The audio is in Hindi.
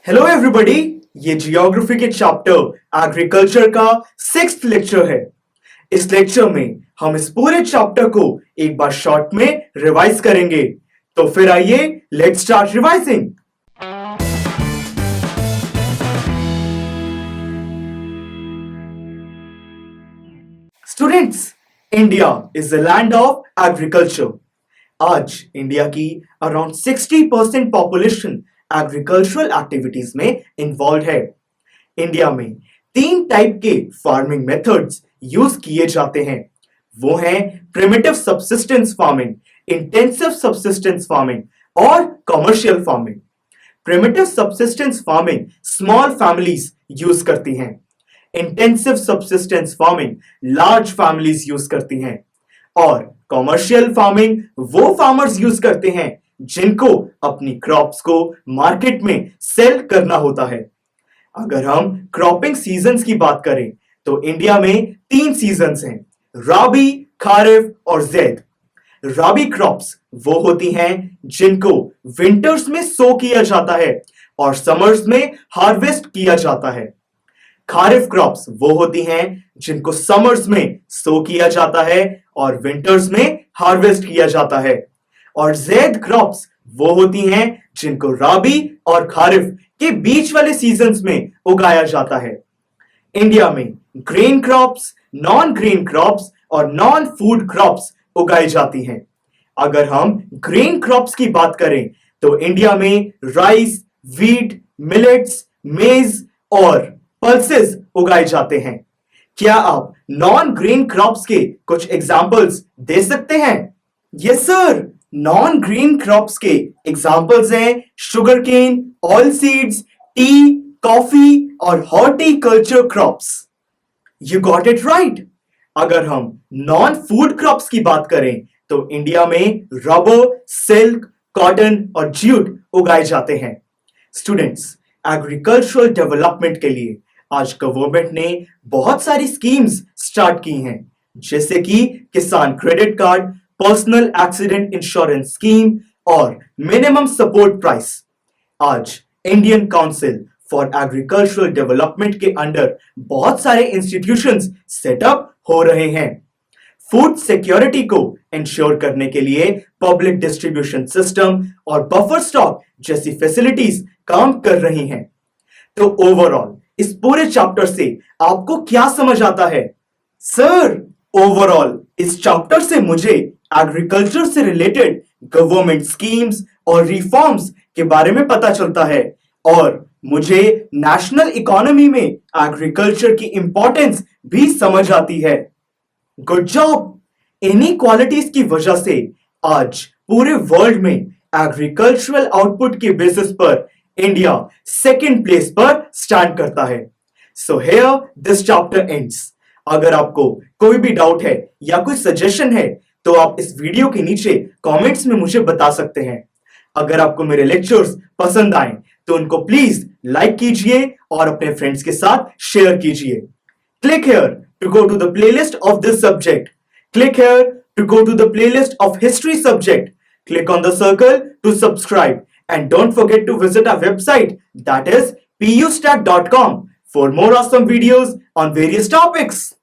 Hello everybody. ये जियोग्राफी के चैप्टर एग्रीकल्चर का 6th लेक्चर है। इस लेक्चर में हम इस पूरे चैप्टर को एक बार शॉर्ट में रिवाइज करेंगे। तो फिर आइए let's start revising. Students, India is the land of agriculture. आज इंडिया की अराउंड 60% पॉपुलेशन एग्रीकल्चरल एक्टिविटीज में इन्वॉल्व है। इंडिया में 3 टाइप के फार्मिंग मेथड्स यूज किए जाते हैं। वो हैं primitive subsistence farming, intensive subsistence farming और commercial farming. Primitive subsistence farming small families use करती हैं। Intensive subsistence farming large families use करती हैं। और कमर्शियल फार्मिंग वो फार्मर्स यूज करते हैं जिनको अपनी क्रॉप्स को मार्केट में सेल करना होता है। अगर हम क्रॉपिंग सीजन्स की बात करें तो इंडिया में 3 सीजन्स हैं, राबी, खारिफ और ज़ैद। राबी क्रॉप्स वो होती हैं जिनको विंटर्स में सो किया जाता है और समर्स में हार्वेस्ट किया जाता है। खारिफ क्रॉप्स वो होती हैं जिनको समर्स में सो किया जाता है और विंटर्स में हार्वेस्ट किया जाता है। और ज़ैद क्रॉप्स वो होती हैं जिनको राबी और खारिफ के बीच वाले सीजन्स में उगाया जाता है। इंडिया में grain crops, non grain crops और नॉन फूड क्रॉप्स उगाई जाती हैं। अगर हम ग्रेन क्रॉप्स की बात करें तो इंडिया में राइस, व्हीट, मिलेट्स, मेज और पल्सेस उगाए जाते हैं। क्या आप नॉन ग्रेन क्रॉप्स के कुछ एग्जांपल्स दे सकते हैं? Yes sir, non green crops के एग्जांपल्स हैं sugarcane, oilseeds, tea, coffee और horticulture crops. You got it right. अगर हम नॉन फूड क्रॉप्स की बात करें तो इंडिया में रबर, सिल्क, कॉटन और जूट उगाए जाते हैं। स्टूडेंट्स, एग्रीकल्चरल डेवलपमेंट के लिए आज गवर्नमेंट ने बहुत सारी स्कीम्स स्टार्ट की हैं, जैसे कि किसान credit card, personal accident insurance scheme और मिनिमम सपोर्ट प्राइस। आज Indian council for agricultural development के अंडर बहुत सारे इंस्टीट्यूशंस सेटअप हो रहे हैं। फूड सिक्योरिटी को इंश्योर करने के लिए पब्लिक डिस्ट्रीब्यूशन सिस्टम और बफर स्टॉक जैसी फैसिलिटीज काम कर रही हैं। तो ओवरऑल इस पूरे चैप्टर से आपको क्या समझ आता है? सर, ओवरऑल इस चैप्टर से मुझे एग्रीकल्चर से रिलेटेड गवर्नमेंट स्कीम्स और रिफॉर्म्स के बारे में पता चलता है और मुझे नेशनल इकोनॉमी में एग्रीकल्चर की इंपॉर्टेंस भी समझ आती है। Good job. इनइक्वालिटीज की वजह से आज पूरे वर्ल्ड में एग्रीकल्चरल आउटपुट के बेसिस पर इंडिया सेकंड प्लेस पर स्टैंड करता है। So here this chapter ends. अगर आपको कोई भी डाउट है या कोई सजेशन है तो आप इस वीडियो के नीचे कमेंट्स में मुझे बता सकते हैं। अगर आपको मेरे लेक्चर्स पसंद आए तो उनको प्लीज लाइक कीजिए और अपने फ्रेंड्स के साथ शेयर कीजिए। Click here to go to the playlist of this subject. Click here to go to the playlist of history subject. Click on the circle to subscribe and don't forget to visit our website, that is pustack.com, for more awesome videos on various topics.